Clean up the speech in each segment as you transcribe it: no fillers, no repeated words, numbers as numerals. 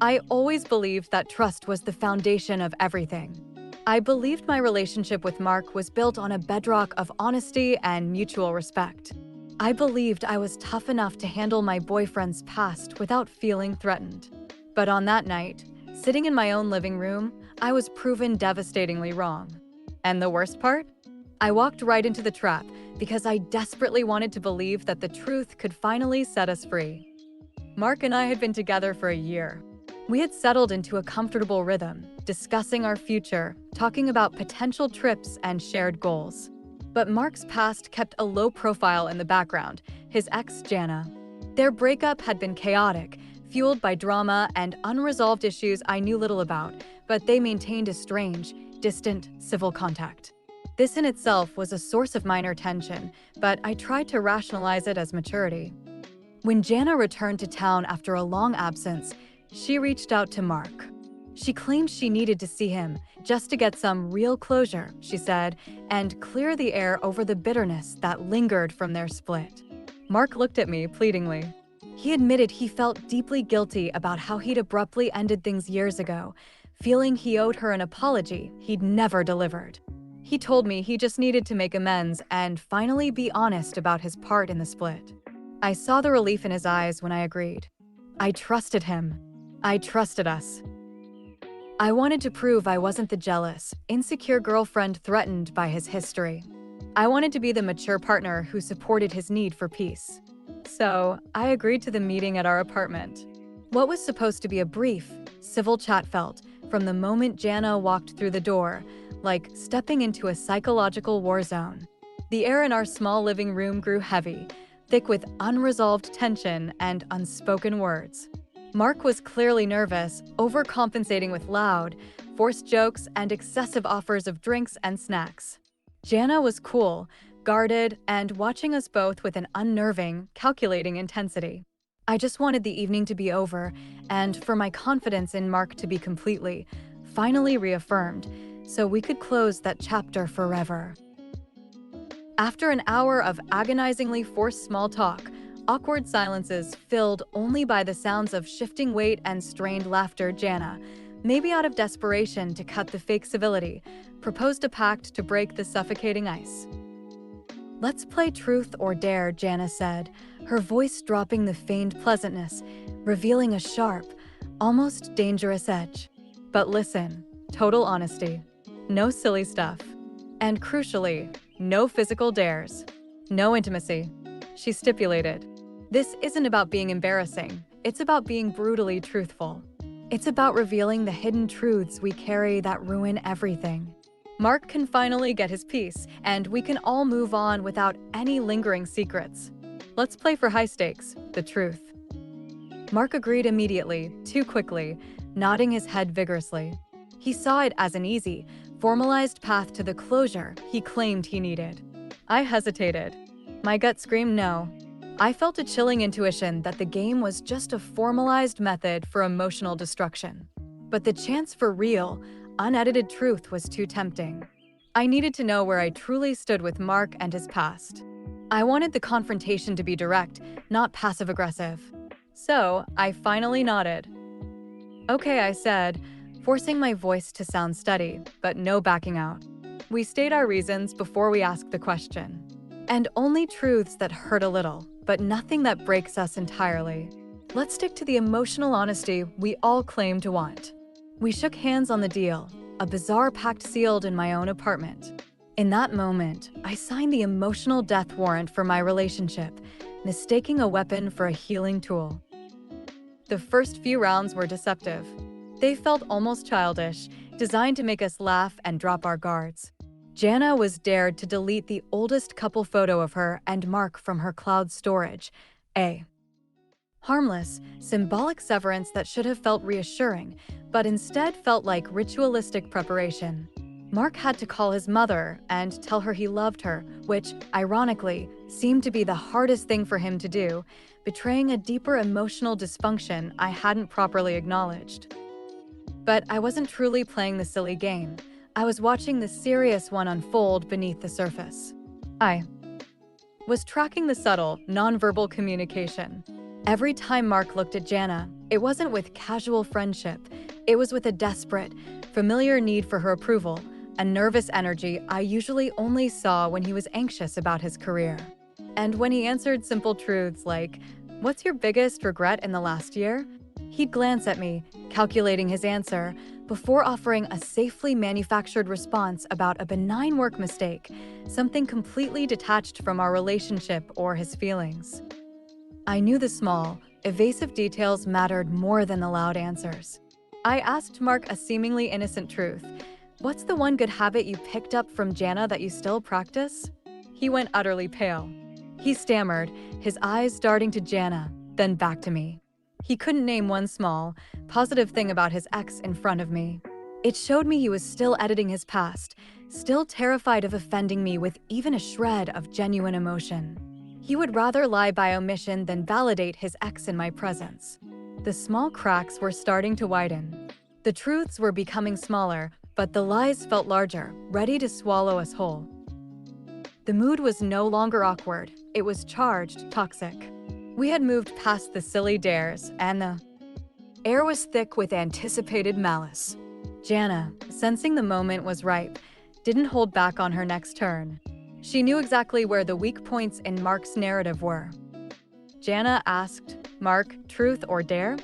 I always believed that trust was the foundation of everything. I believed my relationship with Mark was built on a bedrock of honesty and mutual respect. I believed I was tough enough to handle my boyfriend's past without feeling threatened. But on that night, sitting in my own living room, I was proven devastatingly wrong. And the worst part? I walked right into the trap because I desperately wanted to believe that the truth could finally set us free. Mark and I had been together for a year. We had settled into a comfortable rhythm, discussing our future, talking about potential trips and shared goals. But Mark's past kept a low profile in the background, his ex Jana. Their breakup had been chaotic, fueled by drama and unresolved issues I knew little about, but they maintained a strange, distant civil contact. This in itself was a source of minor tension, but I tried to rationalize it as maturity. When Jana returned to town after a long absence, she reached out to Mark. She claimed she needed to see him, just to get some real closure, she said, and clear the air over the bitterness that lingered from their split. Mark looked at me pleadingly. He admitted he felt deeply guilty about how he'd abruptly ended things years ago, feeling he owed her an apology he'd never delivered. He told me he just needed to make amends and finally be honest about his part in the split. I saw the relief in his eyes when I agreed. I trusted him. I trusted us. I wanted to prove I wasn't the jealous, insecure girlfriend threatened by his history. I wanted to be the mature partner who supported his need for peace. So, I agreed to the meeting at our apartment. What was supposed to be a brief, civil chat felt, from the moment Jana walked through the door, like stepping into a psychological war zone. The air in our small living room grew heavy, thick with unresolved tension and unspoken words. Mark was clearly nervous, overcompensating with loud, forced jokes and excessive offers of drinks and snacks. Jana was cool, guarded, and watching us both with an unnerving, calculating intensity. I just wanted the evening to be over and for my confidence in Mark to be finally reaffirmed, so we could close that chapter forever. After an hour of agonizingly forced small talk, awkward silences filled only by the sounds of shifting weight and strained laughter, Jana, maybe out of desperation to cut the fake civility, proposed a pact to break the suffocating ice. "Let's play truth or dare," Jana said, her voice dropping the feigned pleasantness, revealing a sharp, almost dangerous edge. But listen, total honesty. No silly stuff. And crucially, no physical dares. No intimacy. She stipulated. This isn't about being embarrassing. It's about being brutally truthful. It's about revealing the hidden truths we carry that ruin everything. Mark can finally get his peace, and we can all move on without any lingering secrets. Let's play for high stakes, the truth. Mark agreed immediately, too quickly, nodding his head vigorously. He saw it as an easy, formalized path to the closure he claimed he needed. I hesitated. My gut screamed no. I felt a chilling intuition that the game was just a formalized method for emotional destruction. But the chance for real, unedited truth was too tempting. I needed to know where I truly stood with Mark and his past. I wanted the confrontation to be direct, not passive-aggressive. So, I finally nodded. "Okay," I said, forcing my voice to sound steady, but no backing out. We state our reasons before we ask the question. And only truths that hurt a little, but nothing that breaks us entirely. Let's stick to the emotional honesty we all claim to want. We shook hands on the deal, a bizarre pact sealed in my own apartment. In that moment, I signed the emotional death warrant for my relationship, mistaking a weapon for a healing tool. The first few rounds were deceptive. They felt almost childish, designed to make us laugh and drop our guards. Jana was dared to delete the oldest couple photo of her and Mark from her cloud storage. A harmless, symbolic severance that should have felt reassuring, but instead felt like ritualistic preparation. Mark had to call his mother and tell her he loved her, which, ironically, seemed to be the hardest thing for him to do, betraying a deeper emotional dysfunction I hadn't properly acknowledged. But I wasn't truly playing the silly game. I was watching the serious one unfold beneath the surface. I was tracking the subtle, nonverbal communication. Every time Mark looked at Jana, It wasn't with casual friendship. It was with a desperate, familiar need for her approval, a nervous energy I usually only saw when he was anxious about his career. And when he answered simple truths like, "What's your biggest regret in the last year?" he'd glance at me, calculating his answer, before offering a safely manufactured response about a benign work mistake, something completely detached from our relationship or his feelings. I knew the small, evasive details mattered more than the loud answers. I asked Mark a seemingly innocent truth. "What's the one good habit you picked up from Jana that you still practice?" He went utterly pale. He stammered, his eyes darting to Jana, then back to me. He couldn't name one small, positive thing about his ex in front of me. It showed me he was still editing his past, still terrified of offending me with even a shred of genuine emotion. He would rather lie by omission than validate his ex in my presence. The small cracks were starting to widen. The truths were becoming smaller, but the lies felt larger, ready to swallow us whole. The mood was no longer awkward. It was charged, toxic. We had moved past the silly dares, and the air was thick with anticipated malice. Jana, sensing the moment was ripe, didn't hold back on her next turn. She knew exactly where the weak points in Mark's narrative were. Jana asked, "Mark, truth or dare?"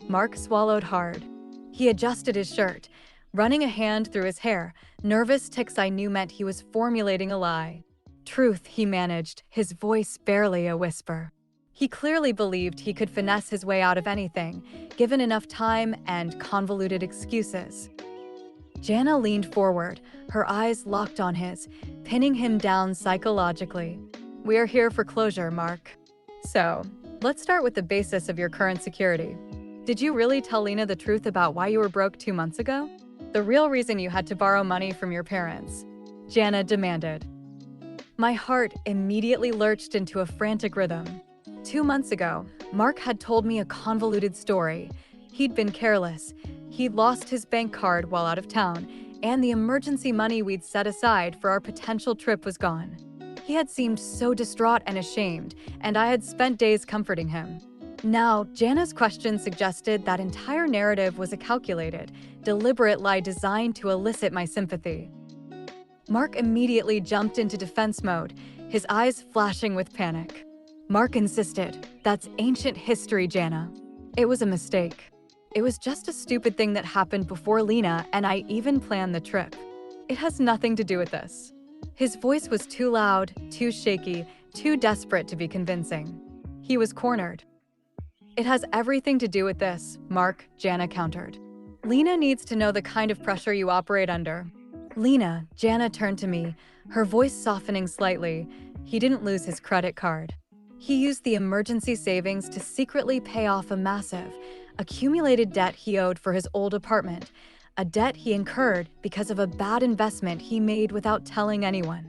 Mark swallowed hard. He adjusted his shirt, running a hand through his hair, nervous tics I knew meant he was formulating a lie. "Truth," he managed, his voice barely a whisper. He clearly believed he could finesse his way out of anything, given enough time and convoluted excuses. Jana leaned forward, her eyes locked on his, pinning him down psychologically. "We're here for closure, Mark. So, let's start with the basis of your current security. Did you really tell Lena the truth about why you were broke 2 months ago? The real reason you had to borrow money from your parents?" Jana demanded. My heart immediately lurched into a frantic rhythm. 2 months ago, Mark had told me a convoluted story. He'd been careless. He'd lost his bank card while out of town, and the emergency money we'd set aside for our potential trip was gone. He had seemed so distraught and ashamed, and I had spent days comforting him. Now, Jana's question suggested that entire narrative was a calculated, deliberate lie designed to elicit my sympathy. Mark immediately jumped into defense mode, his eyes flashing with panic. Mark insisted, "That's ancient history, Jana. It was a mistake. It was just a stupid thing that happened before Lena and I even planned the trip. It has nothing to do with this." His voice was too loud, too shaky, too desperate to be convincing. He was cornered. "It has everything to do with this, Mark," Jana countered. "Lena needs to know the kind of pressure you operate under." "Lena," Jana turned to me, her voice softening slightly. He didn't lose his credit card. He used the emergency savings to secretly pay off a massive, accumulated debt he owed for his old apartment, a debt he incurred because of a bad investment he made without telling anyone.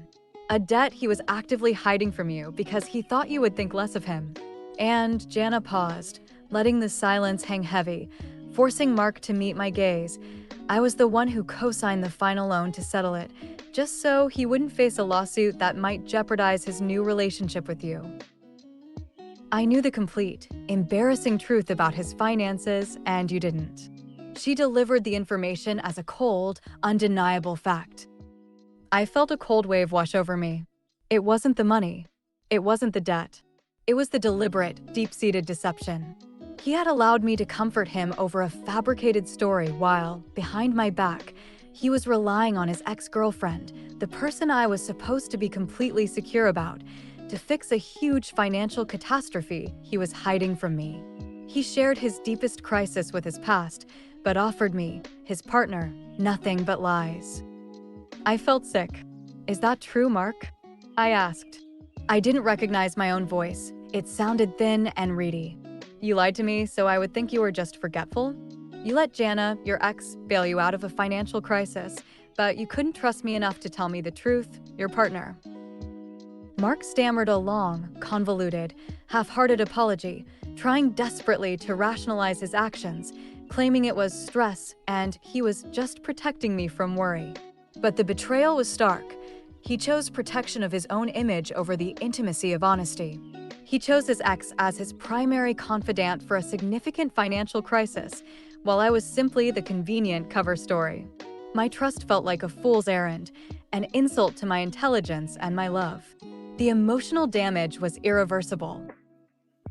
A debt he was actively hiding from you because he thought you would think less of him. And Jana paused, letting the silence hang heavy, forcing Mark to meet my gaze. I was the one who co-signed the final loan to settle it, just so he wouldn't face a lawsuit that might jeopardize his new relationship with you. I knew the complete, embarrassing truth about his finances, and you didn't. She delivered the information as a cold, undeniable fact. I felt a cold wave wash over me. It wasn't the money. It wasn't the debt. It was the deliberate, deep-seated deception. He had allowed me to comfort him over a fabricated story while, behind my back, he was relying on his ex-girlfriend, the person I was supposed to be completely secure about, to fix a huge financial catastrophe he was hiding from me. He shared his deepest crisis with his past, but offered me, his partner, nothing but lies. I felt sick. "Is that true, Mark?" I asked. I didn't recognize my own voice. It sounded thin and reedy. "You lied to me so I would think you were just forgetful? You let Jana, your ex, bail you out of a financial crisis, but you couldn't trust me enough to tell me the truth, your partner." Mark stammered a long, convoluted, half-hearted apology, trying desperately to rationalize his actions, claiming it was stress and he was just protecting me from worry. But the betrayal was stark. He chose protection of his own image over the intimacy of honesty. He chose his ex as his primary confidant for a significant financial crisis, while I was simply the convenient cover story. My trust felt like a fool's errand, an insult to my intelligence and my love. The emotional damage was irreversible.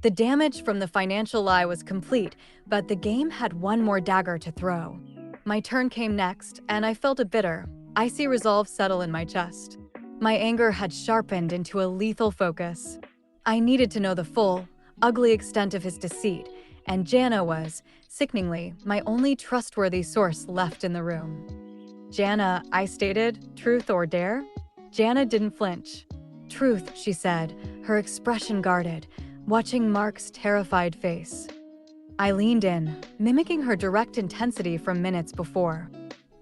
The damage from the financial lie was complete, but the game had one more dagger to throw. My turn came next, and I felt a bitter, icy resolve settle in my chest. My anger had sharpened into a lethal focus. I needed to know the full, ugly extent of his deceit, and Jana was, sickeningly, my only trustworthy source left in the room. "Jana," I stated, "truth or dare?" Jana didn't flinch. "Truth," she said, her expression guarded, watching Mark's terrified face. I leaned in, mimicking her direct intensity from minutes before.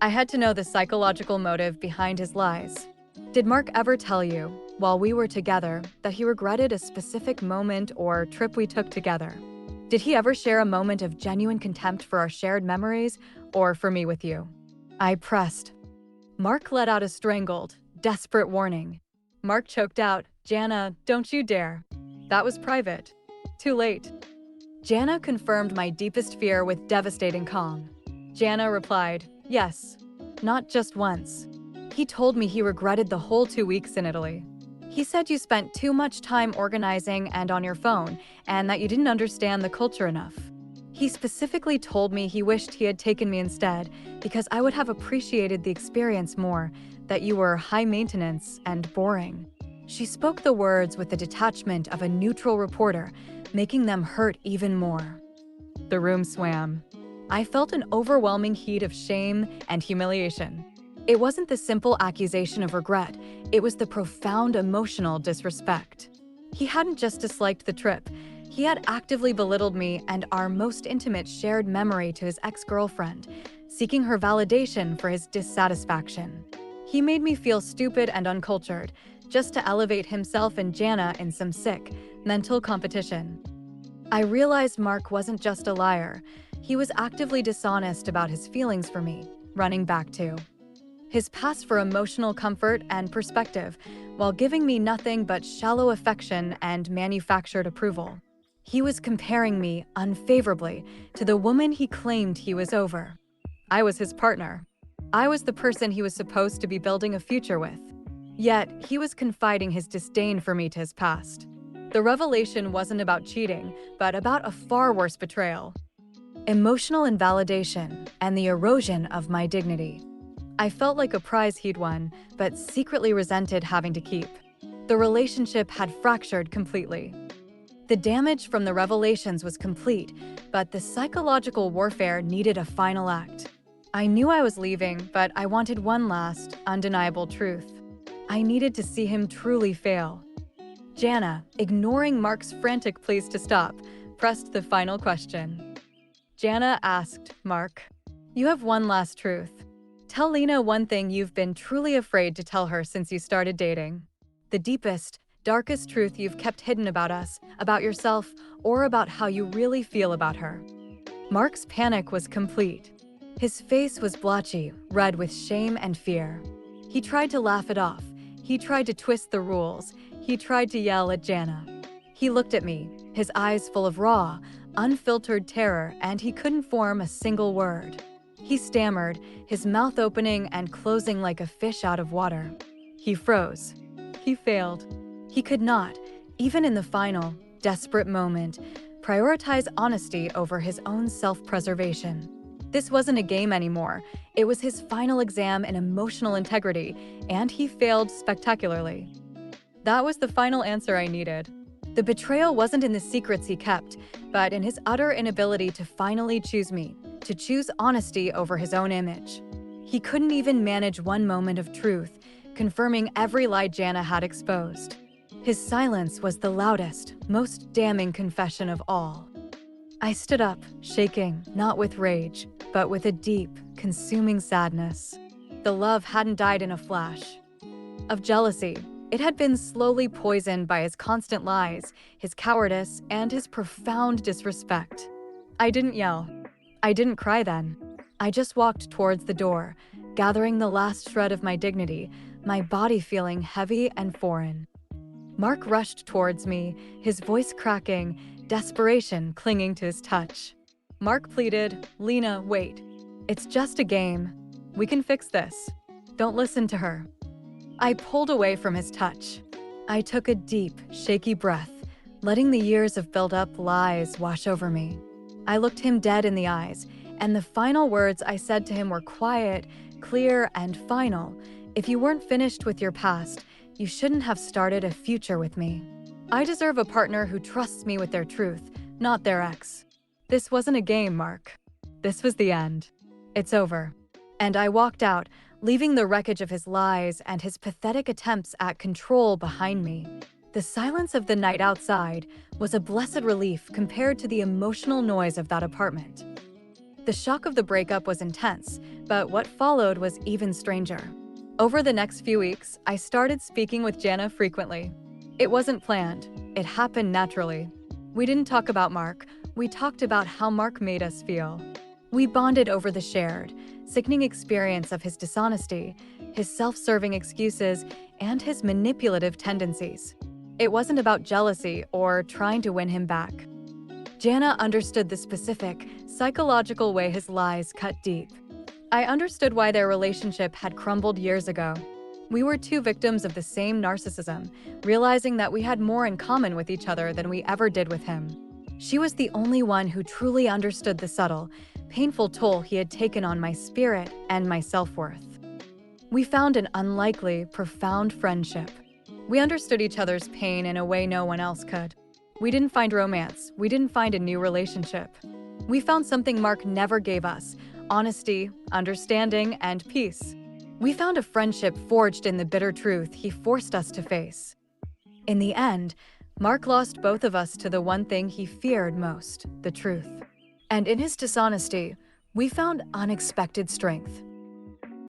I had to know the psychological motive behind his lies. Did Mark ever tell you, while we were together, that he regretted a specific moment or trip we took together? Did he ever share a moment of genuine contempt for our shared memories or for me with you? I pressed. Mark let out a strangled, desperate warning. Mark choked out, "Jana, don't you dare." That was private. Too late. Jana confirmed my deepest fear with devastating calm. Jana replied, "Yes, not just once." He told me he regretted the whole 2 weeks in Italy. He said you spent too much time organizing and on your phone, and that you didn't understand the culture enough. He specifically told me he wished he had taken me instead, because I would have appreciated the experience more, that you were high maintenance and boring. She spoke the words with the detachment of a neutral reporter, making them hurt even more. The room swam. I felt an overwhelming heat of shame and humiliation. It wasn't the simple accusation of regret, it was the profound emotional disrespect. He hadn't just disliked the trip, he had actively belittled me and our most intimate shared memory to his ex-girlfriend, seeking her validation for his dissatisfaction. He made me feel stupid and uncultured, just to elevate himself and Jana in some sick, mental competition. I realized Mark wasn't just a liar, he was actively dishonest about his feelings for me, running back to his past for emotional comfort and perspective, while giving me nothing but shallow affection and manufactured approval. He was comparing me, unfavorably, to the woman he claimed he was over. I was his partner. I was the person he was supposed to be building a future with. Yet, he was confiding his disdain for me to his past. The revelation wasn't about cheating, but about a far worse betrayal. Emotional invalidation and the erosion of my dignity. I felt like a prize he'd won, but secretly resented having to keep. The relationship had fractured completely. The damage from the revelations was complete, but the psychological warfare needed a final act. I knew I was leaving, but I wanted one last, undeniable truth. I needed to see him truly fail. Jana, ignoring Mark's frantic pleas to stop, pressed the final question. Jana asked, "Mark, you have one last truth. Tell Lena one thing you've been truly afraid to tell her since you started dating. The deepest, darkest truth you've kept hidden about us, about yourself, or about how you really feel about her." Mark's panic was complete. His face was blotchy, red with shame and fear. He tried to laugh it off. He tried to twist the rules. He tried to yell at Jana. He looked at me, his eyes full of raw, unfiltered terror, and he couldn't form a single word. He stammered, his mouth opening and closing like a fish out of water. He froze. He failed. He could not, even in the final, desperate moment, prioritize honesty over his own self-preservation. This wasn't a game anymore. It was his final exam in emotional integrity, and he failed spectacularly. That was the final answer I needed. The betrayal wasn't in the secrets he kept, but in his utter inability to finally choose me, to choose honesty over his own image. He couldn't even manage one moment of truth, confirming every lie Jana had exposed. His silence was the loudest, most damning confession of all. I stood up, shaking, not with rage, but with a deep, consuming sadness. The love hadn't died in a flash. Of jealousy, it had been slowly poisoned by his constant lies, his cowardice, and his profound disrespect. I didn't yell. I didn't cry then. I just walked towards the door, gathering the last shred of my dignity, my body feeling heavy and foreign. Mark rushed towards me, his voice cracking, desperation clinging to his touch. Mark pleaded, "Lena, wait. It's just a game. We can fix this. Don't listen to her." I pulled away from his touch. I took a deep, shaky breath, letting the years of built-up lies wash over me. I looked him dead in the eyes, and the final words I said to him were quiet, clear, and final. "If you weren't finished with your past, you shouldn't have started a future with me. I deserve a partner who trusts me with their truth, not their ex." This wasn't a game, Mark. This was the end. It's over. And I walked out, leaving the wreckage of his lies and his pathetic attempts at control behind me. The silence of the night outside was a blessed relief compared to the emotional noise of that apartment. The shock of the breakup was intense, but what followed was even stranger. Over the next few weeks, I started speaking with Jana frequently. It wasn't planned. It happened naturally. We didn't talk about Mark. We talked about how Mark made us feel. We bonded over the shared, sickening experience of his dishonesty, his self-serving excuses, and his manipulative tendencies. It wasn't about jealousy or trying to win him back. Jana understood the specific, psychological way his lies cut deep. I understood why their relationship had crumbled years ago. We were two victims of the same narcissism, realizing that we had more in common with each other than we ever did with him. She was the only one who truly understood the subtle, painful toll he had taken on my spirit and my self-worth. We found an unlikely, profound friendship. We understood each other's pain in a way no one else could. We didn't find romance. We didn't find a new relationship. We found something Mark never gave us: honesty, understanding, and peace. We found a friendship forged in the bitter truth he forced us to face. In the end, Mark lost both of us to the one thing he feared most: the truth. And in his dishonesty, we found unexpected strength.